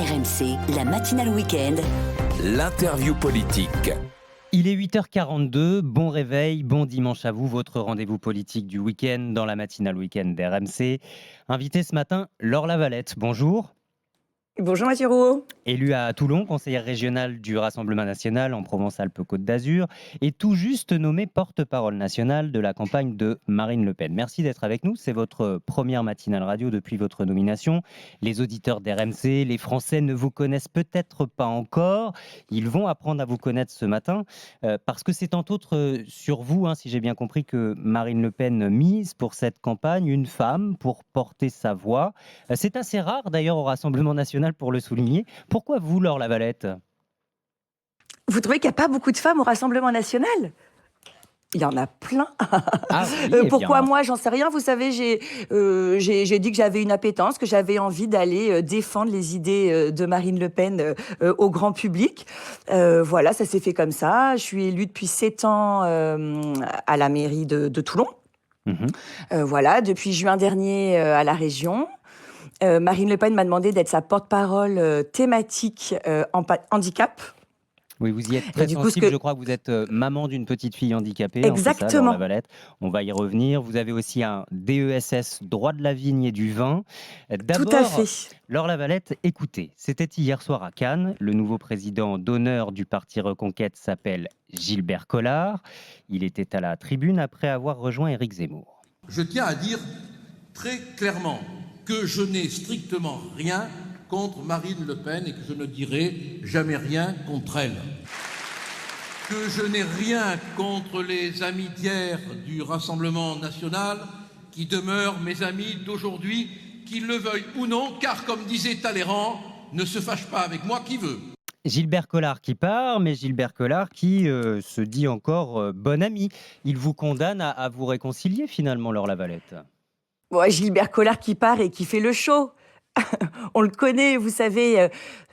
RMC, la matinale week-end. L'interview politique. Il est 8h42, bon réveil, bon dimanche à vous, votre rendez-vous politique du week-end dans la matinale week-end d'RMC. Invité ce matin, Laure Lavalette, bonjour. Bonjour Mathieu Rouault. Élue à Toulon, conseillère régionale du Rassemblement national en Provence-Alpes-Côte d'Azur et tout juste nommée porte-parole nationale de la campagne de Marine Le Pen. Merci d'être avec nous, c'est votre première matinale radio depuis votre nomination. Les auditeurs d'RMC, les Français ne vous connaissent peut-être pas encore. Ils vont apprendre à vous connaître ce matin parce que c'est entre autres sur vous, si j'ai bien compris, que Marine Le Pen mise pour cette campagne, une femme pour porter sa voix. C'est assez rare d'ailleurs au Rassemblement national pour le souligner. Pourquoi vous, Laure Lavalette ? Vous trouvez qu'il n'y a pas beaucoup de femmes au Rassemblement national ? Il y en a plein. Pourquoi moi, j'en sais rien. Vous savez, j'ai dit que j'avais une appétence, que j'avais envie d'aller défendre les idées de Marine Le Pen au grand public. Voilà, ça s'est fait comme ça. Je suis élue depuis 7 ans à la mairie de Toulon. Voilà, depuis juin dernier à la région. Marine Le Pen m'a demandé d'être sa porte-parole thématique handicap. Oui, vous y êtes très sensible. Je crois que vous êtes maman d'une petite fille handicapée. Exactement. C'est ça, Laure Lavalette. On va y revenir. Vous avez aussi un DESS, droit de la vigne et du vin. D'abord, tout à fait. Laure Lavalette, écoutez, c'était hier soir à Cannes. Le nouveau président d'honneur du parti Reconquête s'appelle Gilbert Collard. Il était à la tribune après avoir rejoint Éric Zemmour. Je tiens à dire très clairement que je n'ai strictement rien contre Marine Le Pen et que je ne dirai jamais rien contre elle. Que je n'ai rien contre les amis d'hier du Rassemblement national qui demeurent mes amis d'aujourd'hui, qu'ils le veuillent ou non, car comme disait Talleyrand, ne se fâche pas avec moi qui veut. Gilbert Collard qui part, mais Gilbert Collard qui se dit encore bon ami. Il vous condamne à vous réconcilier finalement, Laure Lavalette. Bon, Gilbert Collard qui part et qui fait le show. On le connaît, vous savez,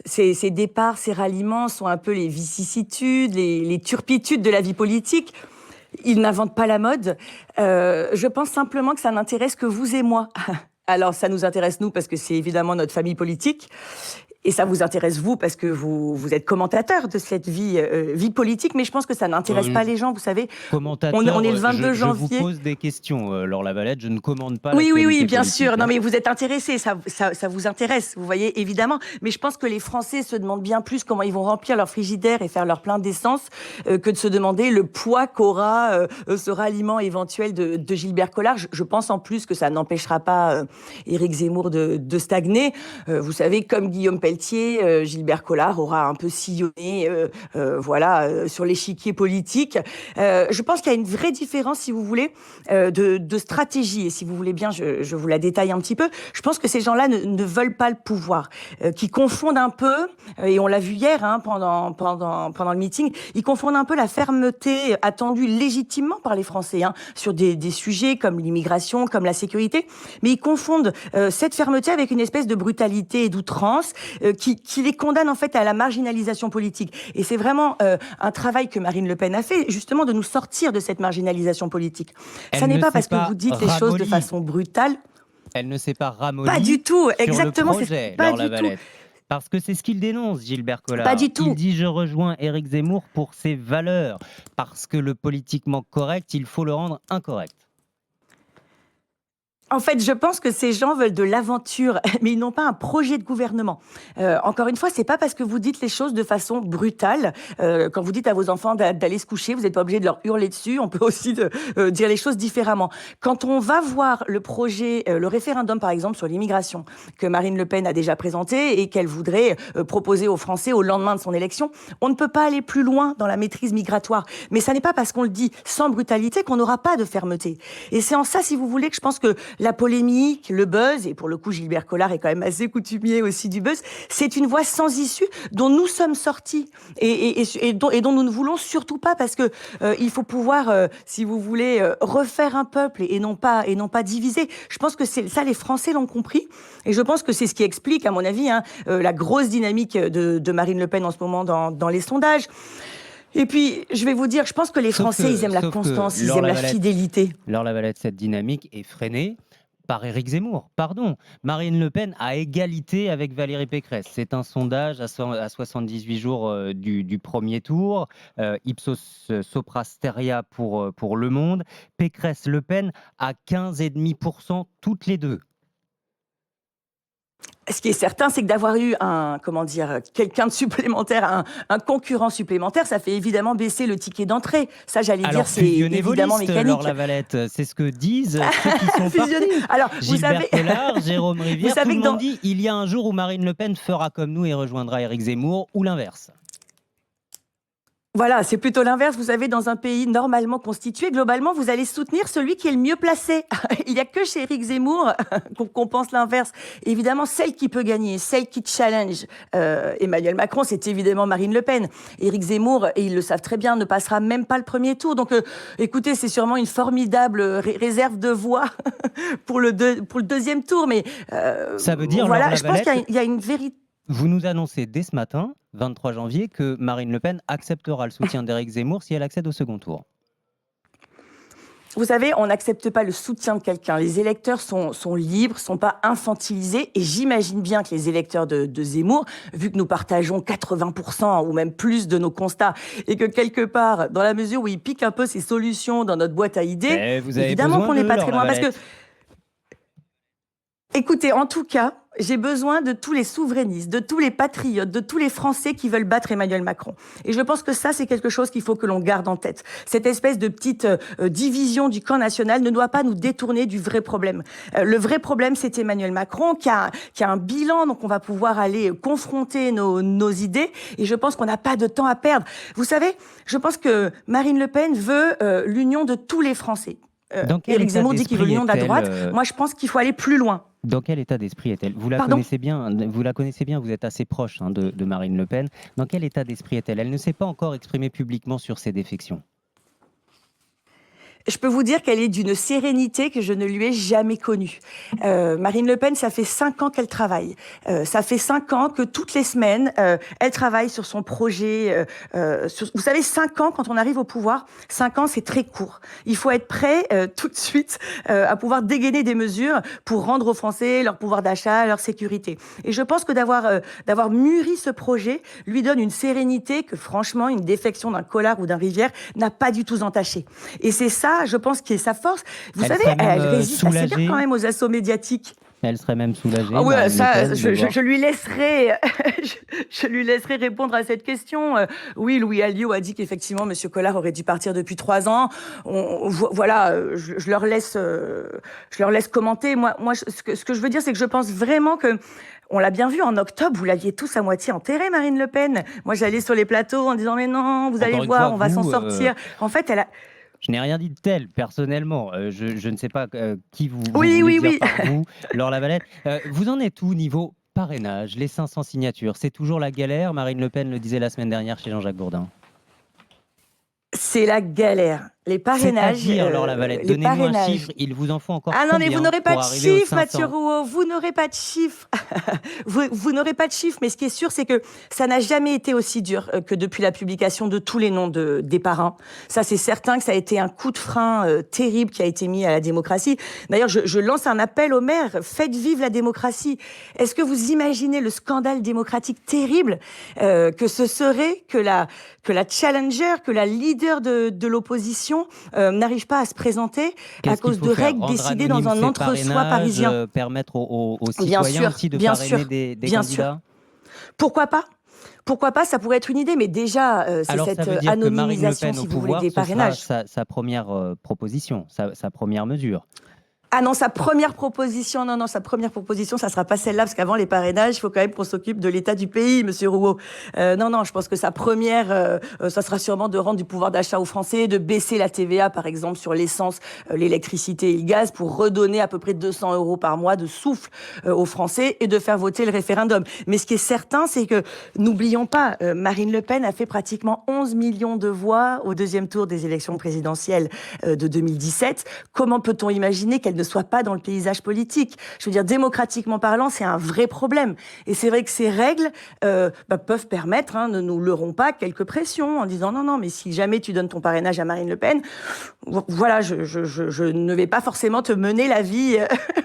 ses départs, ses ralliements sont un peu les vicissitudes, les turpitudes de la vie politique. Il n'invente pas la mode. Je pense simplement que ça n'intéresse que vous et moi. Alors, ça nous intéresse, nous, parce que c'est évidemment notre famille politique. Et ça vous intéresse, vous, parce que vous êtes commentateur de cette vie politique, mais je pense que ça n'intéresse pas les gens, vous savez. Commentateur, on est le 22 janvier. Je vous pose des questions, Laure Lavalette, je ne commande pas Oui, l'actualité bien politique, sûr. Non, mais vous êtes intéressé, ça vous intéresse, vous voyez, évidemment. Mais je pense que les Français se demandent bien plus comment ils vont remplir leur frigidaire et faire leur plein d'essence que de se demander le poids qu'aura ce ralliement éventuel de Gilbert Collard. Je pense en plus que ça n'empêchera pas Éric Zemmour de stagner. Vous savez, comme Guillaume Pelletier, Gilbert Collard aura un peu sillonné sur l'échiquier politique. Je pense qu'il y a une vraie différence, si vous voulez, de stratégie. Et si vous voulez bien, je vous la détaille un petit peu. Je pense que ces gens-là ne veulent pas le pouvoir, qui confondent un peu, et on l'a vu hier pendant le meeting, ils confondent un peu la fermeté attendue légitimement par les Français sur des sujets comme l'immigration, comme la sécurité, mais ils confondent cette fermeté avec une espèce de brutalité et d'outrance qui les condamne en fait à la marginalisation politique. Et c'est vraiment un travail que Marine Le Pen a fait, justement, de nous sortir de cette marginalisation politique. Ça n'est pas parce que vous dites les choses de façon brutale. Elle ne s'est pas ramollie. Pas du tout, exactement. Sur le projet, pas Laure du tout. Parce que c'est ce qu'il dénonce, Gilbert Collard. Pas du tout. Il dit « Je rejoins Éric Zemmour pour ses valeurs ». Parce que le politiquement correct, il faut le rendre incorrect. En fait, je pense que ces gens veulent de l'aventure, mais ils n'ont pas un projet de gouvernement. Encore une fois, c'est pas parce que vous dites les choses de façon brutale. Quand vous dites à vos enfants d'aller se coucher, vous n'êtes pas obligé de leur hurler dessus. On peut aussi dire les choses différemment. Quand on va voir le projet, le référendum par exemple sur l'immigration, que Marine Le Pen a déjà présenté et qu'elle voudrait proposer aux Français au lendemain de son élection, on ne peut pas aller plus loin dans la maîtrise migratoire. Mais ça n'est pas parce qu'on le dit sans brutalité qu'on n'aura pas de fermeté. Et c'est en ça, si vous voulez, que je pense que la polémique, le buzz, et pour le coup Gilbert Collard est quand même assez coutumier aussi du buzz, c'est une voie sans issue dont nous sommes sortis et dont nous ne voulons surtout pas, parce que il faut pouvoir, si vous voulez, refaire un peuple et non pas diviser. Je pense que c'est ça, les Français l'ont compris, et je pense que c'est ce qui explique, à mon avis, la grosse dynamique de Marine Le Pen en ce moment dans les sondages. Et puis, je vais vous dire, je pense que les Français, ils aiment la constance, ils aiment la fidélité. Laure Lavalette, cette dynamique est freinée par Éric Zemmour, pardon. Marine Le Pen à égalité avec Valérie Pécresse. C'est un sondage à 78 jours du premier tour. Ipsos Sopra Steria pour Le Monde. Pécresse-Le Pen à 15,5% toutes les deux. Ce qui est certain, c'est que d'avoir eu quelqu'un de supplémentaire, un concurrent supplémentaire, ça fait évidemment baisser le ticket d'entrée. Ça, j'allais dire, c'est évidemment mécanique. Laure Lavalette, c'est ce que disent ceux qui sont partis. Alors, Gilbert Collard, Jérôme Rivière, tout le monde dit il y a un jour où Marine Le Pen fera comme nous et rejoindra Éric Zemmour, ou l'inverse. Voilà, c'est plutôt l'inverse. Vous savez, dans un pays normalement constitué, globalement, vous allez soutenir celui qui est le mieux placé. Il n'y a que chez Éric Zemmour qu'on pense l'inverse. Évidemment, celle qui peut gagner, celle qui challenge Emmanuel Macron, c'est évidemment Marine Le Pen. Éric Zemmour, et ils le savent très bien, ne passera même pas le premier tour. Donc, écoutez, c'est sûrement une formidable réserve de voix pour le deuxième tour. Mais ça veut dire, voilà, je pense qu'il y a une vérité. Vous nous annoncez dès ce matin, 23 janvier, que Marine Le Pen acceptera le soutien d'Éric Zemmour si elle accède au second tour. Vous savez, on n'accepte pas le soutien de quelqu'un. Les électeurs sont libres, sont pas infantilisés. Et j'imagine bien que les électeurs de Zemmour, vu que nous partageons 80% ou même plus de nos constats, et que quelque part, dans la mesure où il pique un peu ses solutions dans notre boîte à idées, évidemment qu'on n'est pas très loin. Parce que, écoutez, en tout cas, j'ai besoin de tous les souverainistes, de tous les patriotes, de tous les Français qui veulent battre Emmanuel Macron. Et je pense que ça, c'est quelque chose qu'il faut que l'on garde en tête. Cette espèce de petite division du camp national ne doit pas nous détourner du vrai problème. Le vrai problème, c'est Emmanuel Macron qui a un bilan, donc on va pouvoir aller confronter nos idées. Et je pense qu'on n'a pas de temps à perdre. Vous savez, je pense que Marine Le Pen veut l'union de tous les Français. Éric Zemmour dit qu'il veut l'union de la droite. Moi, je pense qu'il faut aller plus loin. Dans quel état d'esprit est-elle ? Vous la connaissez bien, vous êtes assez proche de Marine Le Pen. Dans quel état d'esprit est-elle ? Elle ne s'est pas encore exprimée publiquement sur ses défections. Je peux vous dire qu'elle est d'une sérénité que je ne lui ai jamais connue. Marine Le Pen, ça fait 5 ans qu'elle travaille. Ça fait 5 ans que toutes les semaines, elle travaille sur son projet. Vous savez, 5 ans, quand on arrive au pouvoir, 5 ans, c'est très court. Il faut être prêt tout de suite à pouvoir dégainer des mesures pour rendre aux Français leur pouvoir d'achat, leur sécurité. Et je pense que d'avoir mûri ce projet lui donne une sérénité que, franchement, une défection d'un Collard ou d'un Rivière n'a pas du tout entaché. Et c'est ça, je pense, qui est sa force. Vous savez, elle résiste assez bien quand même aux assauts médiatiques. Elle serait même soulagée. Ah ouais, ça, je lui laisserai, je lui laisserai répondre à cette question. Oui, Louis Alliot a dit qu'effectivement, Monsieur Collard aurait dû partir depuis 3 ans. Voilà, je leur laisse commenter. Moi, ce que je veux dire, c'est que je pense vraiment que on l'a bien vu en octobre, vous l'aviez tous à moitié enterré, Marine Le Pen. Moi, j'allais sur les plateaux en disant mais non, vous allez voir, on va s'en sortir. En fait, elle a. Je n'ai rien dit de tel, personnellement. Je ne sais pas qui vous oui. par vous, Laure Lavalette. Vous en êtes où niveau parrainage, les 500 signatures ? C'est toujours la galère. Marine Le Pen le disait la semaine dernière chez Jean-Jacques Bourdin. C'est la galère. Les parrainages. C'est-à-dire, Laure Lavalette, donnez-nous un chiffre. Il vous en faut encore combien ? Ah non, mais vous n'aurez pas de chiffre, Mathieu Rouault. Vous n'aurez pas de chiffre. vous n'aurez pas de chiffre. Mais ce qui est sûr, c'est que ça n'a jamais été aussi dur que depuis la publication de tous les noms des parrains. Ça, c'est certain que ça a été un coup de frein terrible qui a été mis à la démocratie. D'ailleurs, je lance un appel aux maires. Faites vivre la démocratie. Est-ce que vous imaginez le scandale démocratique terrible que ce serait que la challenger, que la leader de l'opposition n'arrive pas à se présenter à cause de règles décidées dans un entre-soi parisien. Permettre aux citoyens aussi de parrainer des candidats. Pourquoi pas, ça pourrait être une idée, mais déjà, c'est alors, cette ça veut dire anonymisation, si vous voulez, des parrainages. Sa première proposition, sa première mesure. Ah non, sa première proposition, ça sera pas celle-là, parce qu'avant les parrainages, il faut quand même qu'on s'occupe de l'état du pays, Monsieur Rouault. Non, je pense que sa première, ça sera sûrement de rendre du pouvoir d'achat aux Français, de baisser la TVA, par exemple, sur l'essence, l'électricité et le gaz, pour redonner à peu près 200 € par mois de souffle aux Français et de faire voter le référendum. Mais ce qui est certain, c'est que, n'oublions pas, Marine Le Pen a fait pratiquement 11 millions de voix au deuxième tour des élections présidentielles de 2017. Comment peut-on imaginer qu'elle ne soit pas dans le paysage politique? Je veux dire, démocratiquement parlant, c'est un vrai problème. Et c'est vrai que ces règles peuvent permettre, ne nous leurrons pas, quelques pressions en disant non, mais si jamais tu donnes ton parrainage à Marine Le Pen, voilà, je ne vais pas forcément te mener la vie,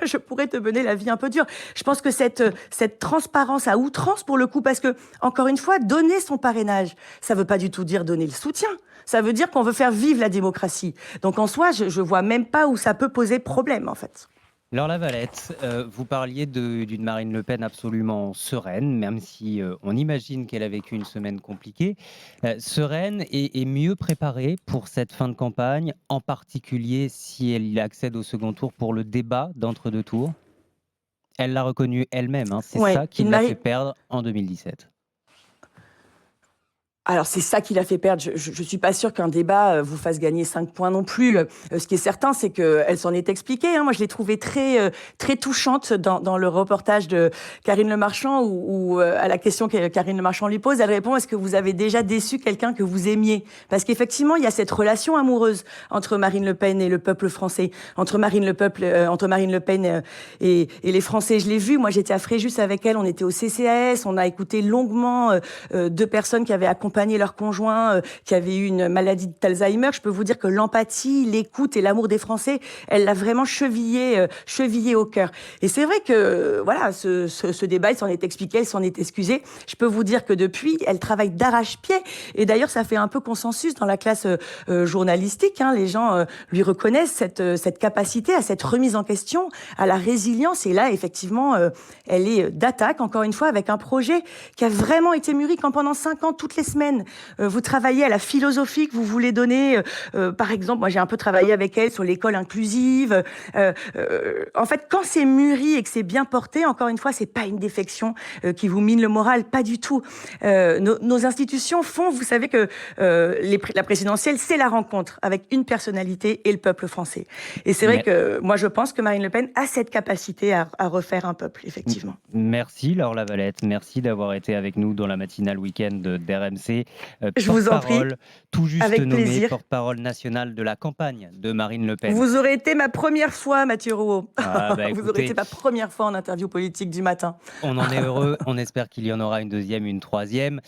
je pourrais te mener la vie un peu dure. Je pense que cette transparence à outrance, pour le coup, parce que, encore une fois, donner son parrainage, ça veut pas du tout dire donner le soutien. Ça veut dire qu'on veut faire vivre la démocratie. Donc, en soi, je vois même pas où ça peut poser problème, en fait. Laure Lavalette, vous parliez d'une Marine Le Pen absolument sereine, même si on imagine qu'elle a vécu une semaine compliquée. Sereine et mieux préparée pour cette fin de campagne, en particulier si elle accède au second tour pour le débat d'entre-deux tours. Elle l'a reconnu elle-même, hein, c'est Ouais, ça qui une l'a Marie- fait perdre en 2017. Alors, c'est ça qui l'a fait perdre. Je suis pas sûre qu'un débat vous fasse gagner 5 points non plus. Ce qui est certain, c'est qu'elle s'en est expliquée. Moi, je l'ai trouvée très touchante dans le reportage de Karine Le Marchand, où à la question que Karine Le Marchand lui pose, elle répond: est-ce que vous avez déjà déçu quelqu'un que vous aimiez? Parce qu'effectivement, il y a cette relation amoureuse entre Marine Le Pen et le peuple français, entre Marine Le Pen et les Français. Je l'ai vu. Moi, j'étais à Fréjus avec elle. On était au CCAS. On a écouté longuement 2 personnes qui avaient accompagné leur conjoint qui avait eu une maladie d'Alzheimer. Je peux vous dire que l'empathie, l'écoute et l'amour des Français, elle l'a vraiment chevillé au cœur. Et c'est vrai que voilà, ce débat, il s'en est expliqué, elle s'en est excusée. Je peux vous dire que depuis, elle travaille d'arrache-pied. Et d'ailleurs, ça fait un peu consensus dans la classe journalistique. Les gens lui reconnaissent cette capacité à cette remise en question, à la résilience. Et là, effectivement, elle est d'attaque, encore une fois, avec un projet qui a vraiment été mûri quand pendant 5 ans, toutes les semaines, vous travaillez à la philosophie que vous voulez donner. Par exemple, moi, j'ai un peu travaillé avec elle sur l'école inclusive. En fait, quand c'est mûri et que c'est bien porté, encore une fois, c'est pas une défection qui vous mine le moral, pas du tout. Nos institutions font, vous savez que la présidentielle, c'est la rencontre avec une personnalité et le peuple français. Et c'est vrai que moi, je pense que Marine Le Pen a cette capacité à refaire un peuple, effectivement. Merci Laure Lavalette, merci d'avoir été avec nous dans la matinale week-end d'RMC. Je vous en prie, tout juste avec nommée plaisir. porte-parole nationale de la campagne de Marine Le Pen. Vous aurez été ma première fois, Mathieu Rouault. Bah, Vous aurez été ma première fois en interview politique du matin. On en est heureux, on espère qu'il y en aura une deuxième, une troisième.